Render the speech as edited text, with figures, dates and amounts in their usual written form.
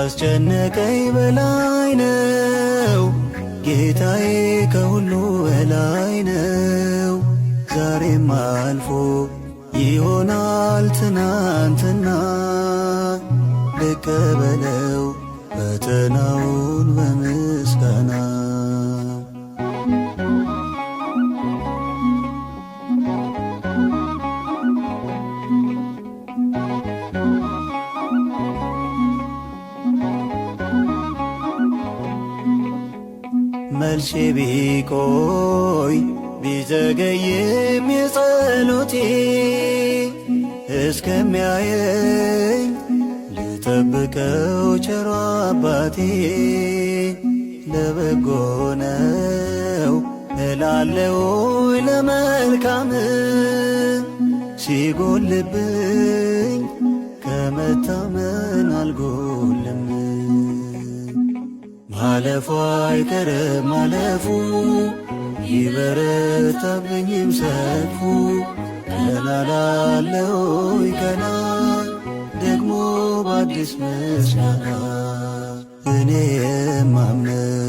ካስጨነቀኝ በላይ ነው ጌታዬ ከሁሉ በላይ ነው። ዛሬም አልፎ ይሆናል ትናንትና ልቀበለው ፈተናውን በምስጋና። መልሴ ቢቆይ ቢዘገይም የጸሎቴ እስከሚያየኝ ልጠብቀው ቸሮ አባቴ። ለበጎ ነው እላለሁ ለመልካም ሲጎልብኝ ከመታመን አልጎልም። ማለፉ አይቀርም ማለፉ ይበረታብኝም ሰልፉ። ቀና ላለው ቀና ደግሞ በአዲስ ምስጋና እኔ የማምነው